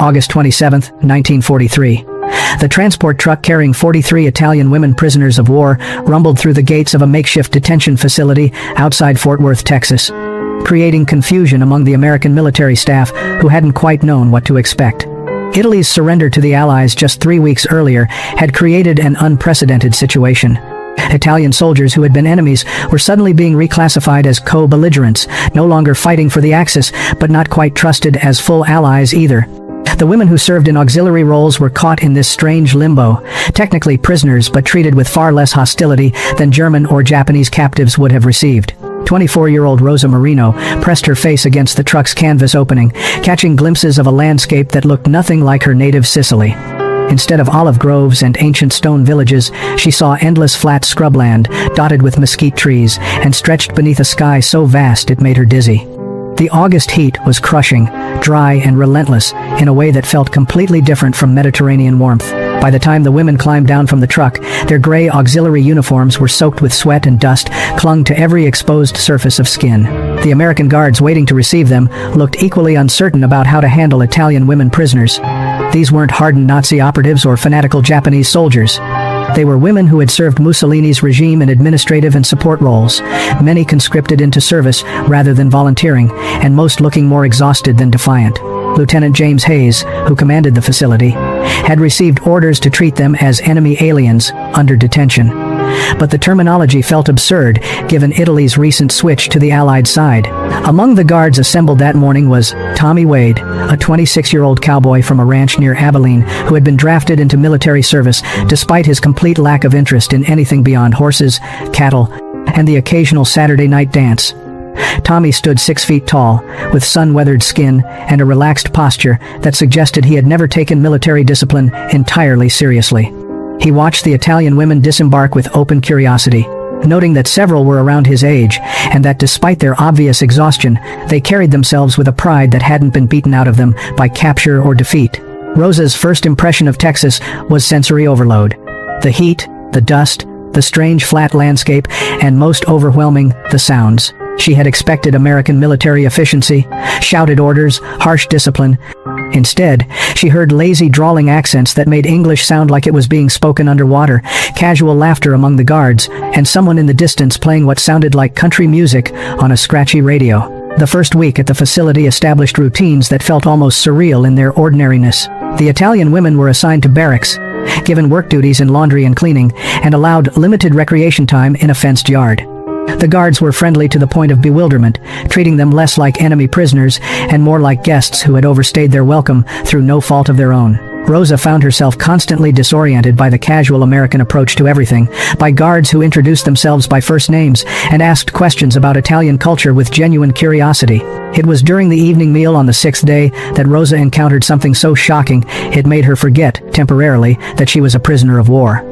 August 27, 1943. The transport truck carrying 43 Italian women prisoners of war rumbled through the gates of a makeshift detention facility outside Fort Worth, Texas, creating confusion among the American military staff who hadn't quite known what to expect. Italy's surrender to the Allies just 3 weeks earlier had created an unprecedented situation. Italian soldiers who had been enemies were suddenly being reclassified as co-belligerents, no longer fighting for the Axis, but not quite trusted as full allies either. The women who served in auxiliary roles were caught in this strange limbo, technically prisoners but treated with far less hostility than German or Japanese captives would have received. 24-year-old Rosa Marino pressed her face against the truck's canvas opening, catching glimpses of a landscape that looked nothing like her native Sicily. Instead of olive groves and ancient stone villages, she saw endless flat scrubland, dotted with mesquite trees, and stretched beneath a sky so vast it made her dizzy. The August heat was crushing, dry and relentless, in a way that felt completely different from Mediterranean warmth. By the time the women climbed down from the truck, their gray auxiliary uniforms were soaked with sweat and dust, clung to every exposed surface of skin. The American guards waiting to receive them looked equally uncertain about how to handle Italian women prisoners. These weren't hardened Nazi operatives or fanatical Japanese soldiers. They were women who had served Mussolini's regime in administrative and support roles, many conscripted into service rather than volunteering, and most looking more exhausted than defiant. Lieutenant James Hayes, who commanded the facility, had received orders to treat them as enemy aliens under detention. But the terminology felt absurd, given Italy's recent switch to the Allied side. Among the guards assembled that morning was Tommy Wade, a 26-year-old cowboy from a ranch near Abilene who had been drafted into military service despite his complete lack of interest in anything beyond horses, cattle, and the occasional Saturday night dance. Tommy stood 6 feet tall, with sun-weathered skin and a relaxed posture that suggested he had never taken military discipline entirely seriously. He watched the Italian women disembark with open curiosity, noting that several were around his age, and that despite their obvious exhaustion, they carried themselves with a pride that hadn't been beaten out of them by capture or defeat. Rosa's first impression of Texas was sensory overload. The heat, the dust, the strange flat landscape, and most overwhelming, the sounds. She had expected American military efficiency, shouted orders, harsh discipline. Instead, she heard lazy, drawling accents that made English sound like it was being spoken underwater, casual laughter among the guards, and someone in the distance playing what sounded like country music on a scratchy radio. The first week at the facility established routines that felt almost surreal in their ordinariness. The Italian women were assigned to barracks, given work duties in laundry and cleaning, and allowed limited recreation time in a fenced yard. The guards were friendly to the point of bewilderment, treating them less like enemy prisoners and more like guests who had overstayed their welcome through no fault of their own. Rosa found herself constantly disoriented by the casual American approach to everything, by guards who introduced themselves by first names and asked questions about Italian culture with genuine curiosity. It was during the evening meal on the 6th day that Rosa encountered something so shocking it made her forget, temporarily, that she was a prisoner of war.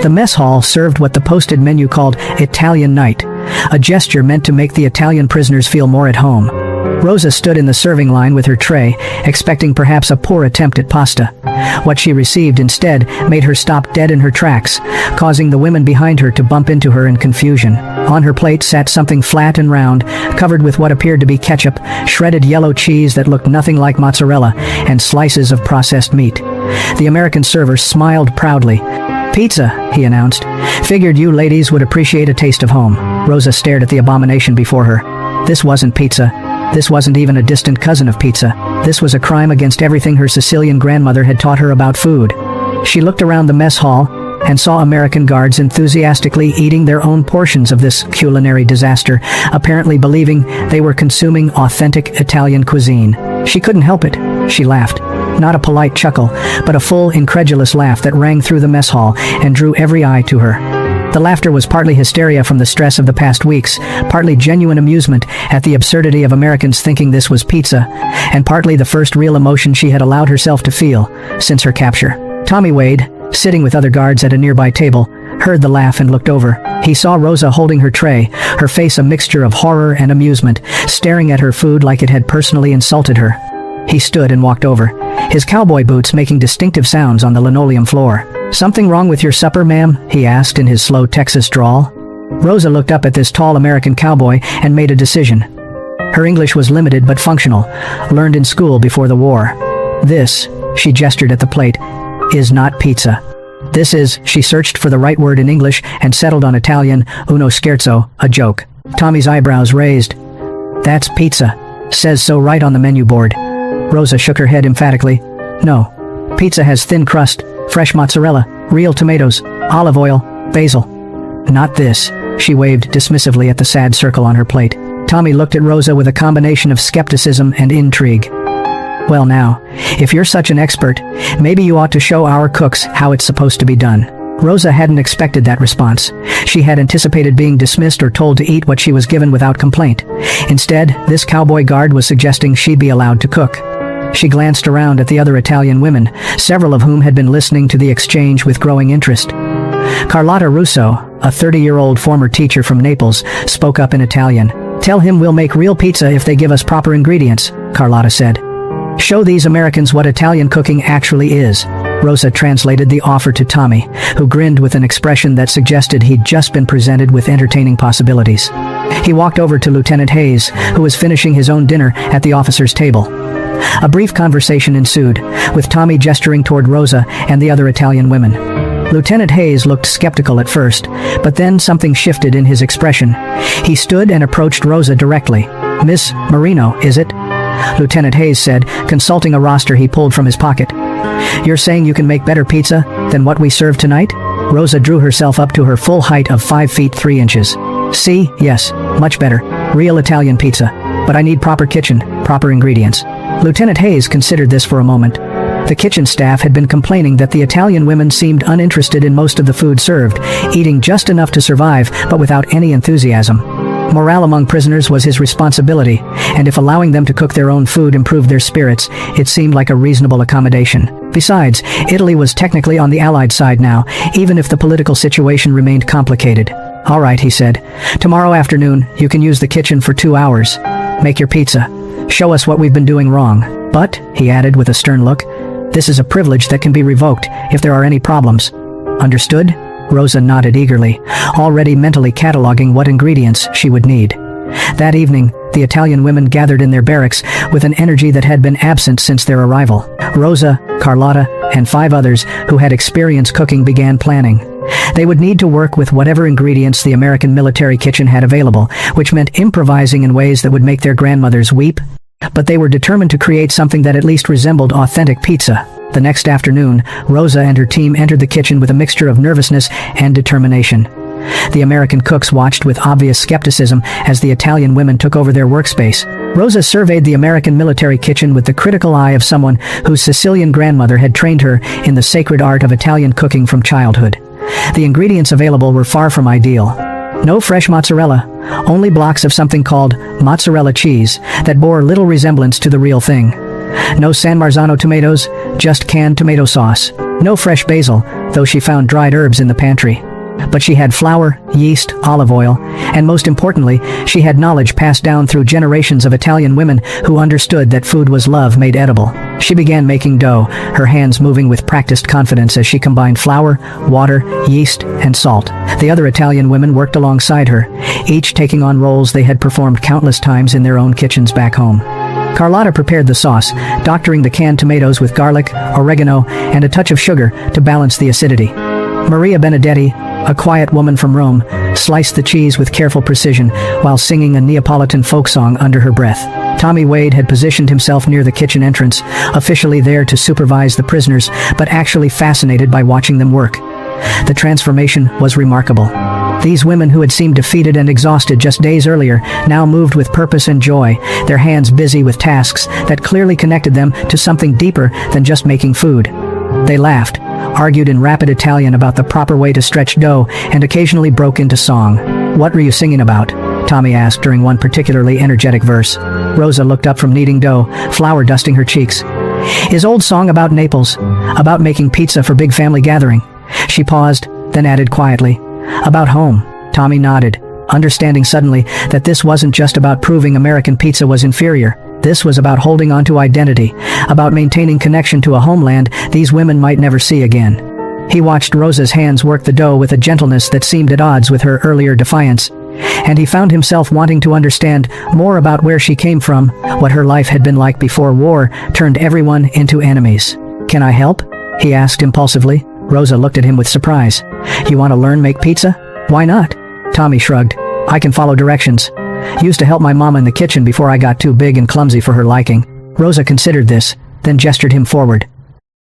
The mess hall served what the posted menu called Italian Night, a gesture meant to make the Italian prisoners feel more at home. Rosa stood in the serving line with her tray, expecting perhaps a poor attempt at pasta. What she received instead made her stop dead in her tracks, causing the women behind her to bump into her in confusion. On her plate sat something flat and round, covered with what appeared to be ketchup, shredded yellow cheese that looked nothing like mozzarella, and slices of processed meat. The American server smiled proudly. "Pizza," he announced. "Figured you ladies would appreciate a taste of home." Rosa stared at the abomination before her. This wasn't pizza. This wasn't even a distant cousin of pizza. This was a crime against everything her Sicilian grandmother had taught her about food. She looked around the mess hall and saw American guards enthusiastically eating their own portions of this culinary disaster, apparently believing they were consuming authentic Italian cuisine. She couldn't help it. She laughed. Not a polite chuckle, but a full, incredulous laugh that rang through the mess hall and drew every eye to her. The laughter was partly hysteria from the stress of the past weeks, partly genuine amusement at the absurdity of Americans thinking this was pizza, and partly the first real emotion she had allowed herself to feel since her capture. Tommy Wade, sitting with other guards at a nearby table, heard the laugh and looked over. He saw Rosa holding her tray, her face a mixture of horror and amusement, staring at her food like it had personally insulted her. He stood and walked over, his cowboy boots making distinctive sounds on the linoleum floor. "Something wrong with your supper, ma'am?" he asked in his slow Texas drawl. Rosa looked up at this tall American cowboy and made a decision. Her English was limited but functional, learned in school before the war. This, she gestured at the plate, is not pizza. This is, she searched for the right word in English and settled on Italian, uno scherzo, a joke. Tommy's eyebrows raised. That's pizza. Says so right on the menu board. Rosa shook her head emphatically. No. Pizza has thin crust, fresh mozzarella, real tomatoes, olive oil, basil. Not this. She waved dismissively at the sad circle on her plate. Tommy looked at Rosa with a combination of skepticism and intrigue. Well now, if you're such an expert, maybe you ought to show our cooks how it's supposed to be done. Rosa hadn't expected that response. She had anticipated being dismissed or told to eat what she was given without complaint. Instead, this cowboy guard was suggesting she'd be allowed to cook. She glanced around at the other Italian women, several of whom had been listening to the exchange with growing interest. Carlotta Russo, a 30-year-old former teacher from Naples, spoke up in Italian. Tell him we'll make real pizza if they give us proper ingredients, Carlotta said. Show these Americans what Italian cooking actually is. Rosa translated the offer to Tommy, who grinned with an expression that suggested he'd just been presented with entertaining possibilities. He walked over to Lieutenant Hayes, who was finishing his own dinner at the officer's table. A brief conversation ensued, with Tommy gesturing toward Rosa and the other Italian women. Lieutenant Hayes looked skeptical at first, but then something shifted in his expression. He stood and approached Rosa directly. Miss Marino, is it? Lieutenant Hayes said, consulting a roster he pulled from his pocket. You're saying you can make better pizza than what we served tonight? Rosa drew herself up to her full height of 5 feet 3 inches. See, yes, much better. Real Italian pizza. But I need proper kitchen, proper ingredients. Lieutenant Hayes considered this for a moment. The kitchen staff had been complaining that the Italian women seemed uninterested in most of the food served, eating just enough to survive, but without any enthusiasm. Morale among prisoners was his responsibility, and if allowing them to cook their own food improved their spirits, it seemed like a reasonable accommodation. Besides, Italy was technically on the Allied side now, even if the political situation remained complicated. All right, he said. Tomorrow afternoon, you can use the kitchen for 2 hours. Make your pizza. Show us what we've been doing wrong. But, he added with a stern look, this is a privilege that can be revoked if there are any problems. Understood? Rosa nodded eagerly, already mentally cataloging what ingredients she would need. That evening, the Italian women gathered in their barracks with an energy that had been absent since their arrival. Rosa, Carlotta, and 5 others who had experience cooking began planning. They would need to work with whatever ingredients the American military kitchen had available, which meant improvising in ways that would make their grandmothers weep. But they were determined to create something that at least resembled authentic pizza. The next afternoon, Rosa and her team entered the kitchen with a mixture of nervousness and determination. The American cooks watched with obvious skepticism as the Italian women took over their workspace. Rosa surveyed the American military kitchen with the critical eye of someone whose Sicilian grandmother had trained her in the sacred art of Italian cooking from childhood. The ingredients available were far from ideal. No fresh mozzarella, only blocks of something called mozzarella cheese that bore little resemblance to the real thing. No San Marzano tomatoes, just canned tomato sauce. No fresh basil, though she found dried herbs in the pantry. But she had flour, yeast, olive oil, and most importantly, she had knowledge passed down through generations of Italian women who understood that food was love made edible. She began making dough, her hands moving with practiced confidence as she combined flour, water, yeast, and salt. The other Italian women worked alongside her, each taking on roles they had performed countless times in their own kitchens back home. Carlotta prepared the sauce, doctoring the canned tomatoes with garlic, oregano, and a touch of sugar to balance the acidity. Maria Benedetti, a quiet woman from Rome, sliced the cheese with careful precision while singing a Neapolitan folk song under her breath. Tommy Wade had positioned himself near the kitchen entrance, officially there to supervise the prisoners, but actually fascinated by watching them work. The transformation was remarkable. These women who had seemed defeated and exhausted just days earlier now moved with purpose and joy, their hands busy with tasks that clearly connected them to something deeper than just making food. They laughed, argued in rapid Italian about the proper way to stretch dough, and occasionally broke into song. What were you singing about? Tommy asked during one particularly energetic verse. Rosa looked up from kneading dough, flour dusting her cheeks. His old song about Naples, about making pizza for big family gathering. She paused, then added quietly, about home. Tommy nodded, understanding suddenly that this wasn't just about proving American pizza was inferior. This was about holding on to identity, about maintaining connection to a homeland these women might never see again. He watched Rosa's hands work the dough with a gentleness that seemed at odds with her earlier defiance, and he found himself wanting to understand more about where she came from, what her life had been like before war turned everyone into enemies. "Can I help?" he asked impulsively. Rosa looked at him with surprise. "You want to learn make pizza?" "Why not?" Tommy shrugged. "I can follow directions. Used to help my mama in the kitchen before I got too big and clumsy for her liking." Rosa considered this, then gestured him forward.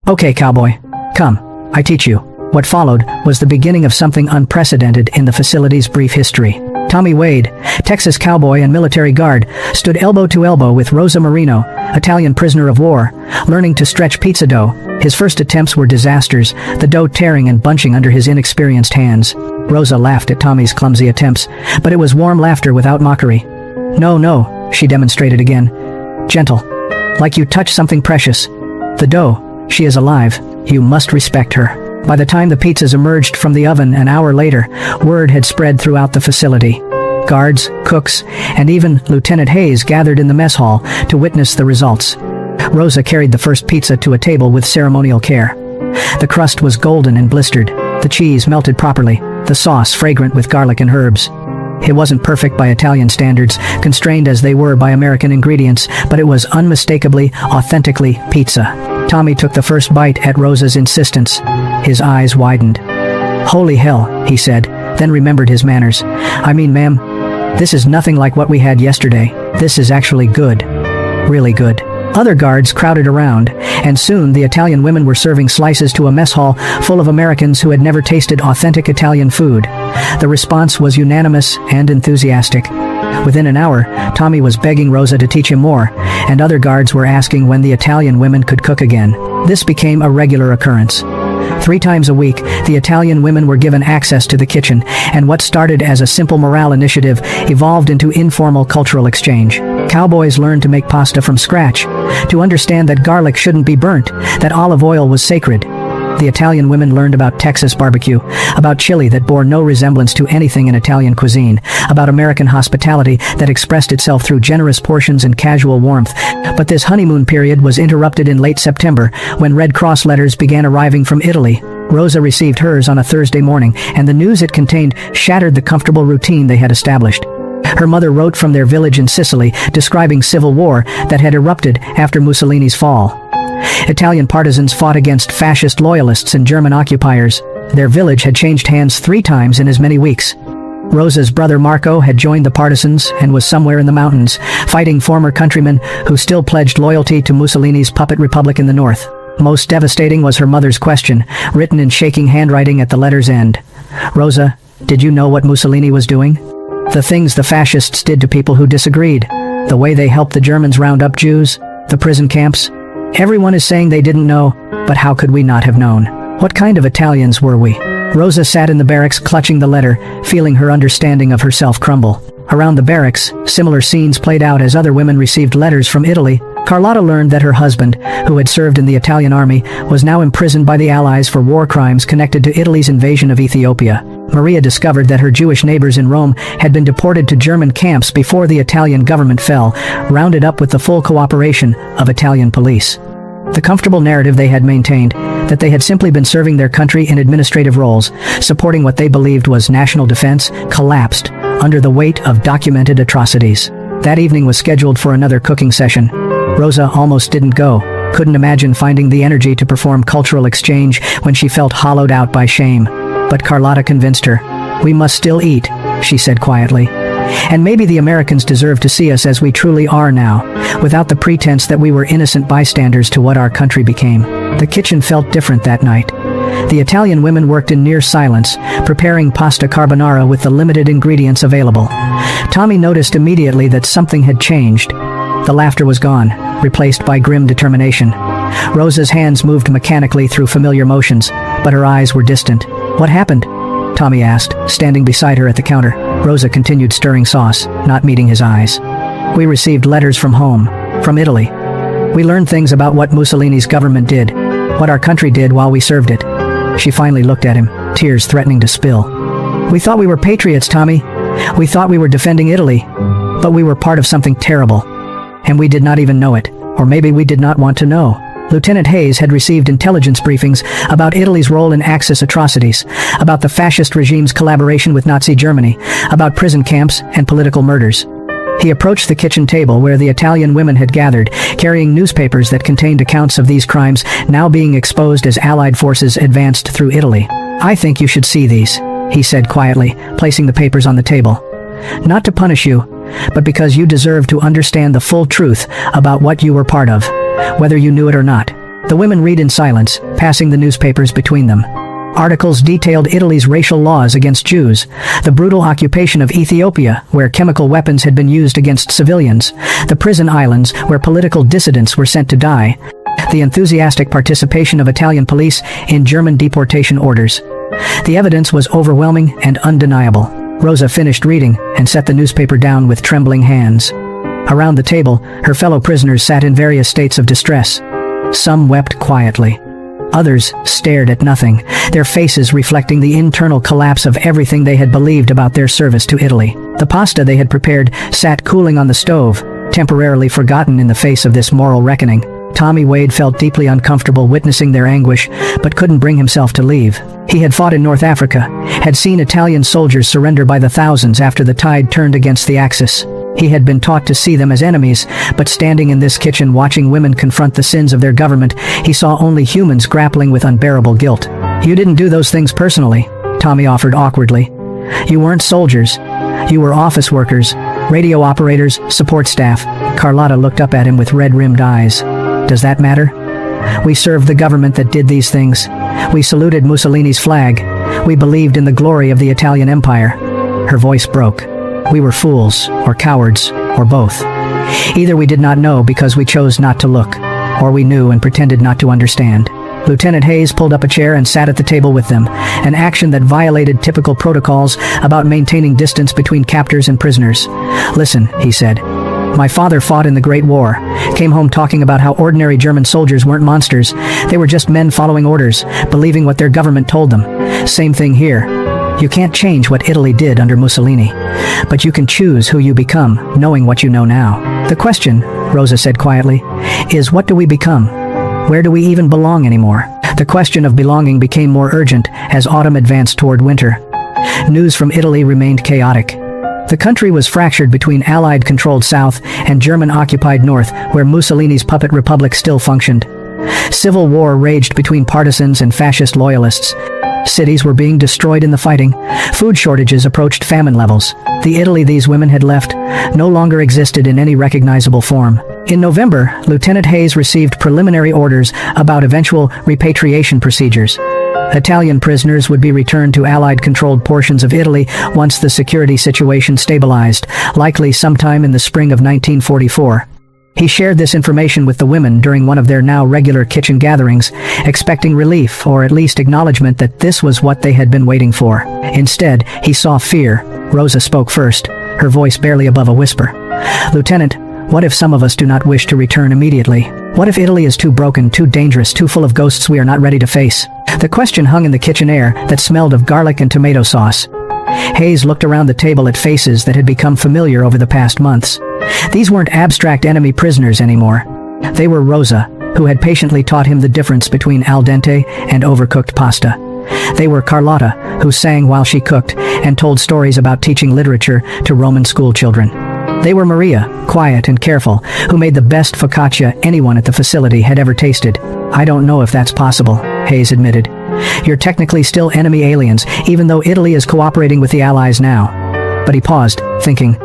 "Okay, cowboy. Come, I teach you." What followed was the beginning of something unprecedented in the facility's brief history. Tommy Wade, Texas cowboy and military guard, stood elbow to elbow with Rosa Marino, Italian prisoner of war, learning to stretch pizza dough. His first attempts were disasters, the dough tearing and bunching under his inexperienced hands. Rosa laughed at Tommy's clumsy attempts, but it was warm laughter without mockery. No, she demonstrated again. "Gentle. Like you touch something precious. The dough, she is alive. You must respect her." By the time the pizzas emerged from the oven an hour later, word had spread throughout the facility. Guards, cooks, and even Lieutenant Hayes gathered in the mess hall to witness the results. Rosa carried the first pizza to a table with ceremonial care. The crust was golden and blistered, the cheese melted properly, the sauce fragrant with garlic and herbs. It wasn't perfect by Italian standards, constrained as they were by American ingredients, but it was unmistakably, authentically pizza. Tommy took the first bite at Rosa's insistence. His eyes widened. "Holy hell," he said, then remembered his manners. "I mean, ma'am, this is nothing like what we had yesterday. This is actually good. Really good." Other guards crowded around, and soon the Italian women were serving slices to a mess hall full of Americans who had never tasted authentic Italian food. The response was unanimous and enthusiastic. Within an hour, Tommy was begging Rosa to teach him more, and other guards were asking when the Italian women could cook again. This became a regular occurrence. 3 times a week, the Italian women were given access to the kitchen, and what started as a simple morale initiative evolved into informal cultural exchange. Cowboys learned to make pasta from scratch, to understand that garlic shouldn't be burnt, that olive oil was sacred. The Italian women learned about Texas barbecue, about chili that bore no resemblance to anything in Italian cuisine, about American hospitality that expressed itself through generous portions and casual warmth. But this honeymoon period was interrupted in late September, when Red Cross letters began arriving from Italy. Rosa received hers on a Thursday morning, and the news it contained shattered the comfortable routine they had established. Her mother wrote from their village in Sicily, describing civil war that had erupted after Mussolini's fall. Italian partisans fought against fascist loyalists and German occupiers. Their village had changed hands 3 times in as many weeks. Rosa's brother Marco had joined the partisans and was somewhere in the mountains, fighting former countrymen who still pledged loyalty to Mussolini's puppet republic in the north. Most devastating was her mother's question, written in shaking handwriting at the letter's end. "Rosa, did you know what Mussolini was doing? The things the fascists did to people who disagreed. The way they helped the Germans round up Jews, the prison camps. Everyone is saying they didn't know, but how could we not have known? What kind of Italians were we?" Rosa sat in the barracks clutching the letter, feeling her understanding of herself crumble. Around the barracks, similar scenes played out as other women received letters from Italy. Carlotta learned that her husband, who had served in the Italian army, was now imprisoned by the Allies for war crimes connected to Italy's invasion of Ethiopia. Maria discovered that her Jewish neighbors in Rome had been deported to German camps before the Italian government fell, rounded up with the full cooperation of Italian police. The comfortable narrative they had maintained, that they had simply been serving their country in administrative roles, supporting what they believed was national defense, collapsed under the weight of documented atrocities. That evening was scheduled for another cooking session. Rosa almost didn't go, couldn't imagine finding the energy to perform cultural exchange when she felt hollowed out by shame. But Carlotta convinced her. "We must still eat," she said quietly. "And maybe the Americans deserve to see us as we truly are now, without the pretense that we were innocent bystanders to what our country became." The kitchen felt different that night. The Italian women worked in near silence, preparing pasta carbonara with the limited ingredients available. Tommy noticed immediately that something had changed. The laughter was gone, replaced by grim determination. Rosa's hands moved mechanically through familiar motions, but her eyes were distant. "What happened?" Tommy asked, standing beside her at the counter. Rosa continued stirring sauce, not meeting his eyes. "We received letters from home, from Italy. We learned things about what Mussolini's government did, what our country did while we served it." She finally looked at him, tears threatening to spill. "We thought we were patriots, Tommy. We thought we were defending Italy. But we were part of something terrible. And we did not even know it, or maybe we did not want to know." Lieutenant Hayes had received intelligence briefings about Italy's role in Axis atrocities, about the fascist regime's collaboration with Nazi Germany, about prison camps and political murders. He approached the kitchen table where the Italian women had gathered, carrying newspapers that contained accounts of these crimes now being exposed as Allied forces advanced through Italy. "I think you should see these," he said quietly, placing the papers on the table. "Not to punish you, but because you deserve to understand the full truth about what you were part of, whether you knew it or not." The women read in silence, passing the newspapers between them. Articles detailed Italy's racial laws against Jews, the brutal occupation of Ethiopia, where chemical weapons had been used against civilians, the prison islands where political dissidents were sent to die, the enthusiastic participation of Italian police in German deportation orders. The evidence was overwhelming and undeniable. Rosa finished reading and set the newspaper down with trembling hands. Around the table, her fellow prisoners sat in various states of distress. Some wept quietly. Others stared at nothing, their faces reflecting the internal collapse of everything they had believed about their service to Italy. The pasta they had prepared sat cooling on the stove, temporarily forgotten in the face of this moral reckoning. Tommy Wade felt deeply uncomfortable witnessing their anguish, but couldn't bring himself to leave. He had fought in North Africa, had seen Italian soldiers surrender by the thousands after the tide turned against the Axis. He had been taught to see them as enemies, but standing in this kitchen watching women confront the sins of their government, he saw only humans grappling with unbearable guilt. "You didn't do those things personally," Tommy offered awkwardly. "You weren't soldiers. You were office workers, radio operators, support staff." Carlotta looked up at him with red-rimmed eyes. "Does that matter? We served the government that did these things. We saluted Mussolini's flag. We believed in the glory of the Italian Empire." Her voice broke. "We were fools, or cowards, or both. Either we did not know because we chose not to look, or we knew and pretended not to understand." Lieutenant Hayes pulled up a chair and sat at the table with them, an action that violated typical protocols about maintaining distance between captors and prisoners. "Listen," he said. "My father fought in the Great War, came home talking about how ordinary German soldiers weren't monsters. They were just men following orders, believing what their government told them. Same thing here. You can't change what Italy did under Mussolini, but you can choose who you become, knowing what you know now. The question," Rosa said quietly, "is what do we become? Where do we even belong anymore?" The question of belonging became more urgent as autumn advanced toward winter. News from Italy remained chaotic. The country was fractured between Allied-controlled South and German-occupied North, where Mussolini's puppet republic still functioned. Civil war raged between partisans and fascist loyalists. Cities were being destroyed in the fighting. Food shortages approached famine levels. The Italy these women had left no longer existed in any recognizable form. In November, Lieutenant Hayes received preliminary orders about eventual repatriation procedures. Italian prisoners would be returned to Allied-controlled portions of Italy once the security situation stabilized, likely sometime in the spring of 1944. He shared this information with the women during one of their now regular kitchen gatherings, expecting relief or at least acknowledgement that this was what they had been waiting for. Instead, he saw fear. Rosa spoke first, her voice barely above a whisper. "Lieutenant, what if some of us do not wish to return immediately? What if Italy is too broken, too dangerous, too full of ghosts we are not ready to face?" The question hung in the kitchen air that smelled of garlic and tomato sauce. Hayes looked around the table at faces that had become familiar over the past months. These weren't abstract enemy prisoners anymore. They were Rosa, who had patiently taught him the difference between al dente and overcooked pasta. They were Carlotta, who sang while she cooked and told stories about teaching literature to Roman school children. They were Maria, quiet and careful, who made the best focaccia anyone at the facility had ever tasted. "I don't know if that's possible," Hayes admitted. "You're technically still enemy aliens, even though Italy is cooperating with the Allies now." But he paused, thinking,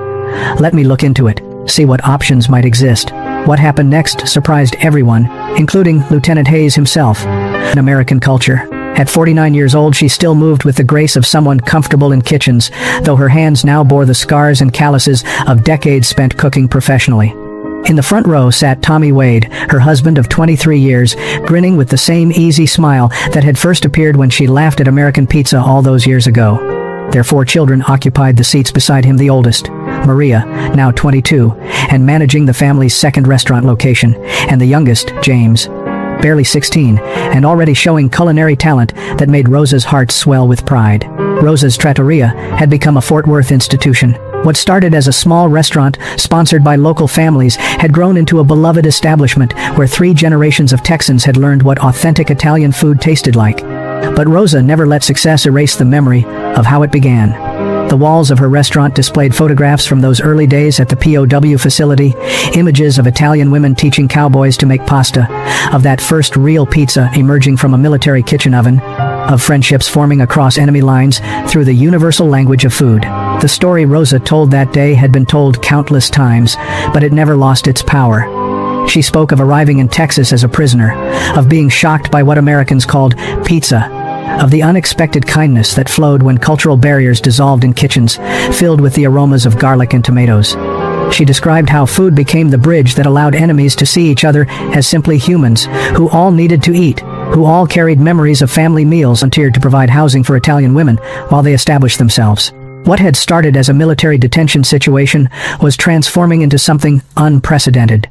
"Let me look into it, see what options might exist." What happened next surprised everyone, including Lieutenant Hayes himself. In American culture, at 49 years old, she still moved with the grace of someone comfortable in kitchens, though her hands now bore the scars and calluses of decades spent cooking professionally. In the front row sat Tommy Wade, her husband of 23 years, grinning with the same easy smile that had first appeared when she laughed at American pizza all those years ago. Their 4 children occupied the seats beside him, the oldest, Maria, now 22, and managing the family's second restaurant location, and the youngest, James, barely 16, and already showing culinary talent that made Rosa's heart swell with pride. Rosa's Trattoria had become a Fort Worth institution. What started as a small restaurant sponsored by local families had grown into a beloved establishment where 3 generations of Texans had learned what authentic Italian food tasted like. But Rosa never let success erase the memory of how it began. The walls of her restaurant displayed photographs from those early days at the POW facility, images of Italian women teaching cowboys to make pasta, of that first real pizza emerging from a military kitchen oven, of friendships forming across enemy lines through the universal language of food. The story Rosa told that day had been told countless times, but it never lost its power. She spoke of arriving in Texas as a prisoner, of being shocked by what Americans called pizza, of the unexpected kindness that flowed when cultural barriers dissolved in kitchens filled with the aromas of garlic and tomatoes. She described how food became the bridge that allowed enemies to see each other as simply humans, who all needed to eat, who all carried memories of family meals and volunteered to provide housing for Italian women while they established themselves. What had started as a military detention situation was transforming into something unprecedented.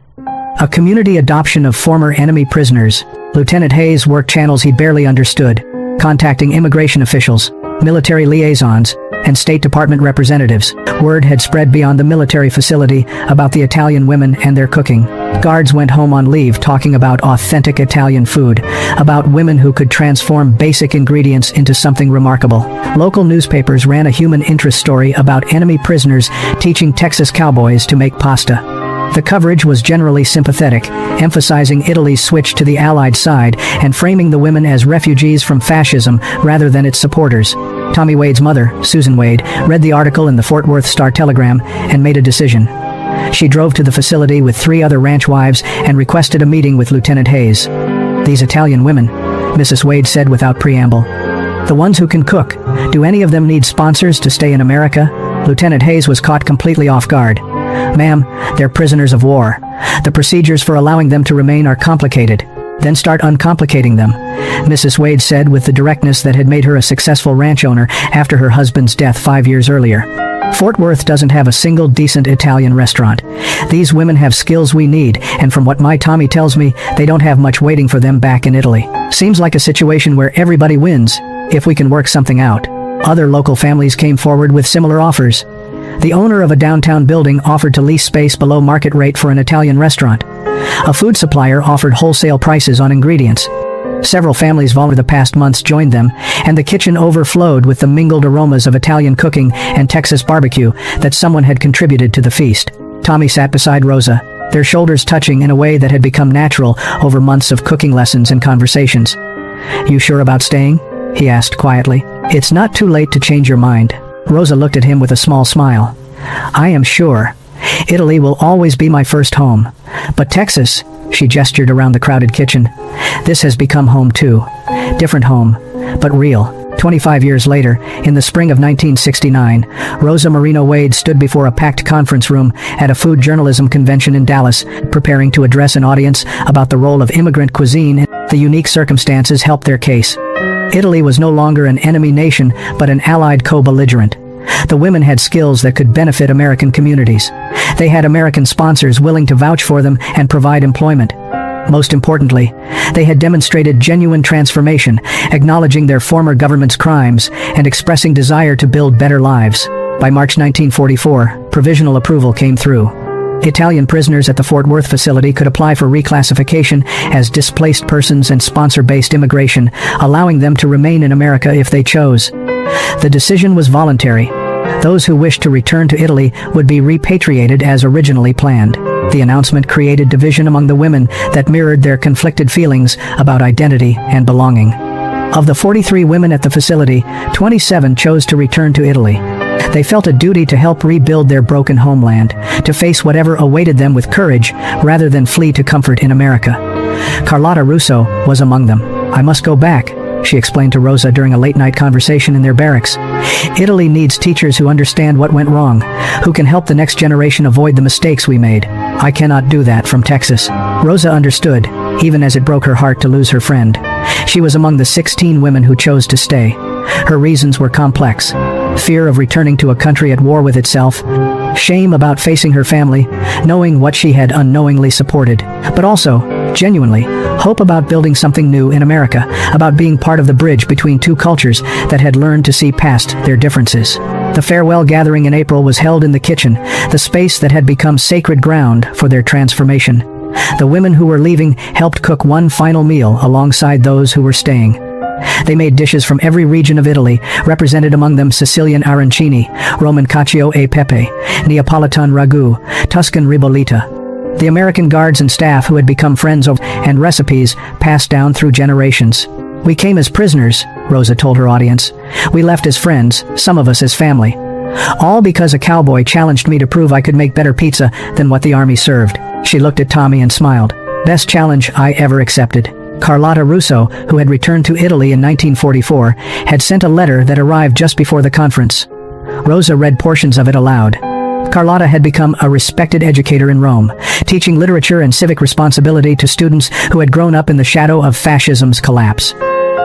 A community adoption of former enemy prisoners. Lieutenant Hayes worked channels he barely understood, contacting immigration officials, military liaisons, and State Department representatives. Word had spread beyond the military facility about the Italian women and their cooking. Guards went home on leave talking about authentic Italian food, about women who could transform basic ingredients into something remarkable. Local newspapers ran a human interest story about enemy prisoners teaching Texas cowboys to make pasta. The coverage was generally sympathetic, emphasizing Italy's switch to the Allied side and framing the women as refugees from fascism rather than its supporters. Tommy Wade's mother, Susan Wade, read the article in the Fort Worth Star-Telegram and made a decision. She drove to the facility with 3 other ranch wives and requested a meeting with Lieutenant Hayes. "These Italian women," Mrs. Wade said without preamble. "The ones who can cook. Do any of them need sponsors to stay in America?" Lieutenant Hayes was caught completely off guard. "Ma'am, they're prisoners of war. The procedures for allowing them to remain are complicated. Then start uncomplicating them," Mrs. Wade said with the directness that had made her a successful ranch owner after her husband's death 5 years earlier. "Fort Worth doesn't have a single decent Italian restaurant. These women have skills we need, and from what my Tommy tells me, they don't have much waiting for them back in Italy. Seems like a situation where everybody wins, if we can work something out." Other local families came forward with similar offers. The owner of a downtown building offered to lease space below market rate for an Italian restaurant. A food supplier offered wholesale prices on ingredients. Several families over the past months joined them, and the kitchen overflowed with the mingled aromas of Italian cooking and Texas barbecue that someone had contributed to the feast. Tommy sat beside Rosa, their shoulders touching in a way that had become natural over months of cooking lessons and conversations. "You sure about staying?" he asked quietly. "It's not too late to change your mind." Rosa looked at him with a small smile. "I am sure. Italy will always be my first home. But Texas," she gestured around the crowded kitchen, "this has become home too. Different home, but real." 25 years later, in the spring of 1969, Rosa Marino Wade stood before a packed conference room at a food journalism convention in Dallas, preparing to address an audience about the role of immigrant cuisine. The unique circumstances helped their case. Italy was no longer an enemy nation, but an allied co-belligerent. The women had skills that could benefit American communities. They had American sponsors willing to vouch for them and provide employment. Most importantly, they had demonstrated genuine transformation, acknowledging their former government's crimes and expressing desire to build better lives. By March 1944, provisional approval came through. Italian prisoners at the Fort Worth facility could apply for reclassification as displaced persons and sponsor-based immigration, allowing them to remain in America if they chose. The decision was voluntary. Those who wished to return to Italy would be repatriated as originally planned. The announcement created division among the women that mirrored their conflicted feelings about identity and belonging. Of the 43 women at the facility, 27 chose to return to Italy. They felt a duty to help rebuild their broken homeland, to face whatever awaited them with courage rather than flee to comfort in America. Carlotta Russo was among them. "I must go back," she explained to Rosa during a late-night conversation in their barracks. "Italy needs teachers who understand what went wrong, who can help the next generation avoid the mistakes we made. I cannot do that from Texas." Rosa understood, even as it broke her heart to lose her friend. She was among the 16 women who chose to stay. Her reasons were complex. Fear of returning to a country at war with itself, shame about facing her family, knowing what she had unknowingly supported, but also, genuinely, hope about building something new in America, about being part of the bridge between two cultures that had learned to see past their differences. The farewell gathering in April was held in the kitchen, the space that had become sacred ground for their transformation. The women who were leaving helped cook one final meal alongside those who were staying. They made dishes from every region of Italy, represented among them Sicilian arancini, Roman cacio e pepe, Neapolitan ragu, Tuscan ribollita. The American guards and staff who had become friends over and recipes passed down through generations. We came as prisoners, Rosa told her audience. We left as friends, some of us as family. All because a cowboy challenged me to prove I could make better pizza than what the army served. She looked at Tommy and smiled. Best challenge I ever accepted. Carlotta Russo, who had returned to Italy in 1944, had sent a letter that arrived just before the conference. Rosa read portions of it aloud. Carlotta had become a respected educator in Rome, teaching literature and civic responsibility to students who had grown up in the shadow of fascism's collapse.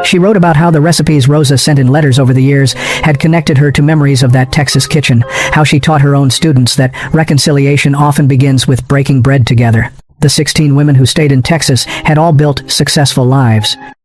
She wrote about how the recipes Rosa sent in letters over the years had connected her to memories of that Texas kitchen, how she taught her own students that reconciliation often begins with breaking bread together. The 16 women who stayed in Texas had all built successful lives.